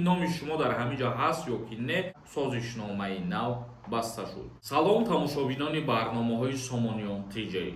номи шумо дар ҳамин ҷо ҳаст ё ки не, созишномаи нав баста шуд. Салом тамошобинони барномаҳои Сомониён Тиҷаи.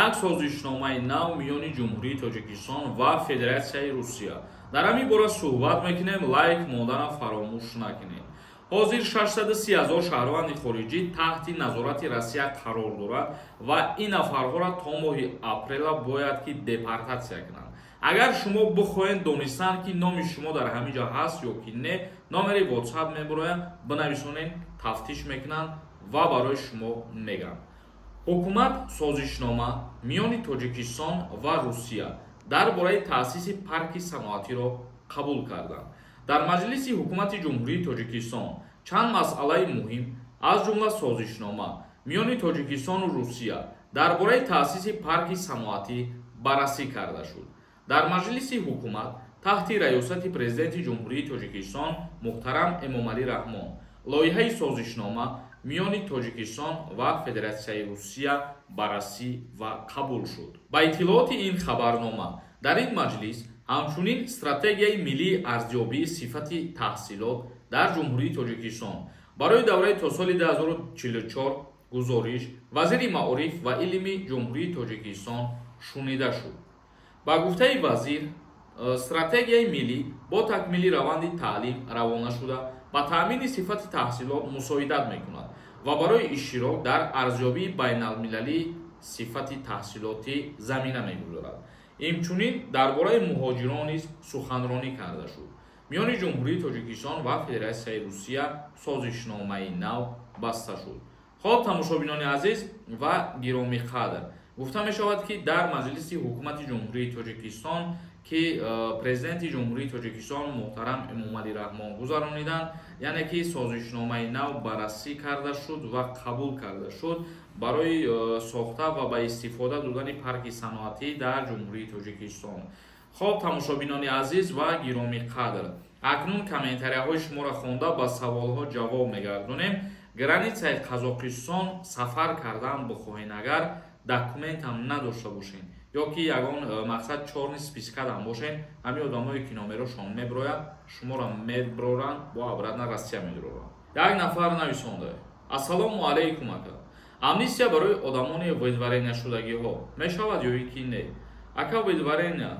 Як созишномаи нав миёни Ҷумҳурии Тоҷикистон ва Федератсияи Русия. Дар ҳамин бора суҳбат мекунем, лайк мондана фаромӯш накунед. ҳозир 630,000 шаҳрванди хориҷӣ таҳти назорати Россия қарор дорад ва ин нафарҳоро то моҳи апрела бояд ки депортатсия кунанд. Агар шумо бихоҳед донистан ки номи шумо дар ҳамин ҷо ҳаст ё ки не, номери WhatsApp мебарояд, бинависонед, тафтиш мекунанд ва барои шумо мегӯянд. ҳукумат созишнома миёни Тоҷикистон ва Русия дар бораи таъсиси парки саноатиро қабул карданд. Дар маҷлиси ҳукумати Ҷумҳурии Тоҷикистон чанд масъалаи муҳим, аз ҷумла созишнома миёни Тоҷикистону Русия дар бораи таъсиси парки саноатӣ баррасӣ карда шуд. Дар маҷлиси ҳукумат таҳти раёсати президенти Ҷумҳурии Тоҷикистон муҳтарам Эмомалӣ Раҳмон лоиҳаи созишнома миёни Тоҷикистон ва Федератсияи Русия баррасӣ ва қабул шуд. Ба иттилооти ин хабарнома дар ин маҷлис ҳамчунин стратегияи миллии арзёбии сифати таҳсилот дар Ҷумҳурии Тоҷикистон барои давраи то соли 2044 гузориш вазири маориф ва илми Ҷумҳурии Тоҷикистон шунида шуд. Ба гуфтаи вазир, стратегияи миллӣ бо такмили раванди таълим равона шуда ба таъмини сифати таҳсилот мусоидат мекунад ва барои иштирок дар арзёбии байналмилалии сифати таҳсилотӣ замина мегузорад. Инчунин дар бораи муҳоҷирон низ суханронӣ карда шуд. миёни Ҷумҳурии Тоҷикистон ва Федератсияи Русия созишномаи нав баста шуд. хоб тамошобинони азиз ва гиромиқадр, гуфта мешавад ки дар маҷлиси ҳукумати Ҷумҳурии Тоҷикистон ки президенти Ҷумҳурии Тоҷикистон муҳтарам Эмомалӣ Раҳмон гузарониданд, яъне ки созишномаи нав баррасӣ карда шуд ва қабул карда шуд барои сохта ва ба истифода додани парки саноатӣ дар Ҷумҳурии Тоҷикистон. хоб тамошобинони азиз ва гиромиқадр, акнун комментарияҳои шуморо хонда ба саволҳо ҷавоб мегардонем. границаи Қазоқистон сафар кардан бихоҳед, агар документам надошта бошед ё ки ягон мақсад чорни спискадам бошед, ҳамин одамое ки номерошон мебирояд, шуморо мебироранд, бо обратно Россия медоранд. Як нафар нависонда: ассалому алайкум ака. Амнистия барои одамони видваренияшудагиҳо мешавад ё ки не? Ака видварения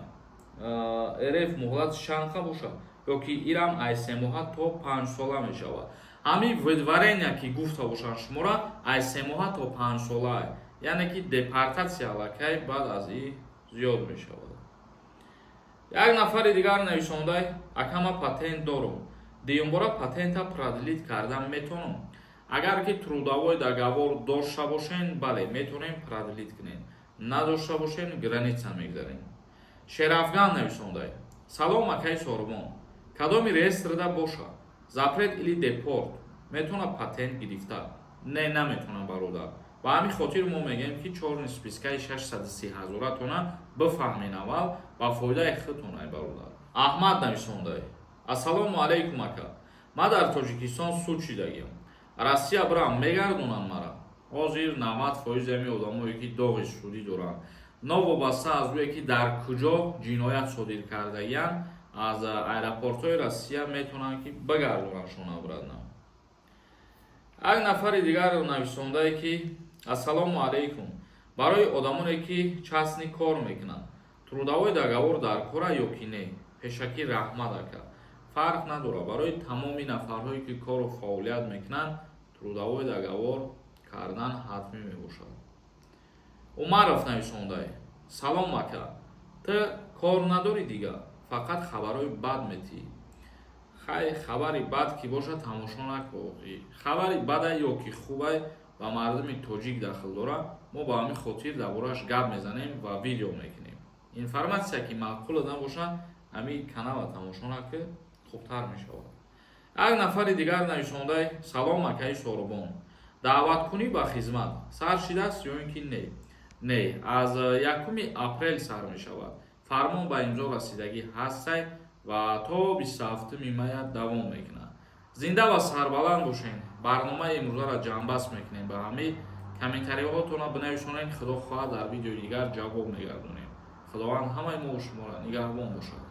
РФ муҳлати чанқа бошад ё ки ирам ай 3 моҳа то 5 сола мешавад. ҳамин видварения ки гуфта бошанд шуморо ай 3 моҳа то 5 сола, яъне ки депортатсия аллакай баъд аз ин зиёд мешавад. Як нафари дигар нависонда: ака ма патент дорум, дуюмбора патента продлит кардан метавонам? Агар ки трудовой договор дошта бошед, бале метавонем продлит кунем, надошта бошед, граница мегзарем. Шерафган нависонда: салом акай Сорбон, кадоми реестрда боша, запрет или депорт метавона патент гирифта? Не, наметавона бародар. Ба ҳамин хотир мо мегӯем ки чорни спискаи 630,000 тона бифаҳмед аввал ба фоидаи худтон ай бародар. Аҳмад нависонда: ассалому алайкум ака, ма дар Тоҷикистон суд шудагиам. Россия бирам мегардонанд мара? ҳозир 90% ҳамин одамое ки доғи судӣ доранд, новобаста аз рӯе ки дар куҷо ҷиноят содир кардагиянд, аз аэропортҳои Россия метавонанд ки бигардонандшон обратно. Як нафари дигар нависондае ки ассалому алайкум, барои одамоне ки частни кор мекунанд, трудовой договор дар кора ё ки не? Пешакӣ раҳмат ака. Фарқ надорад, барои тамоми нафарҳое ки кору фаъолият мекунанд, трудовой договор кардан ҳатмӣ мебошад. Умаров нависондае: салом ака, ту кор надорӣ дига, фақат хабарҳои бад метиҳӣ. хай хабари бад ки боша тамошо накун. Хабари бада ё ки хубай ба мардуми тоҷик дахл дорад, мо ба ҳамин хотир дар борааш гап мезанем ва видео мекунем. Информатсия ки маъқул набошад, ҳамин канала тамошо накун, хубтар мешавад. Як нафари дигар нависонда: салом акаи Сорбон, даъваткунӣ ба хизмат сар шудааст ё ин ки не? Не, аз 1 апрел сар мешавад. фармон ба имзо расидагӣ ҳастай ва то 27 мая давом мекунад. зинда ва сарбаланд бошед. барномаи имрӯзаро ҷамъбаст мекунем. Ба ҳамин комментариҳоятонро бинависонед. худо хоҳад дар видеои дигар ҷавоб мегардонем. худованд ҳамаи мо шуморо нигаҳбон бошад.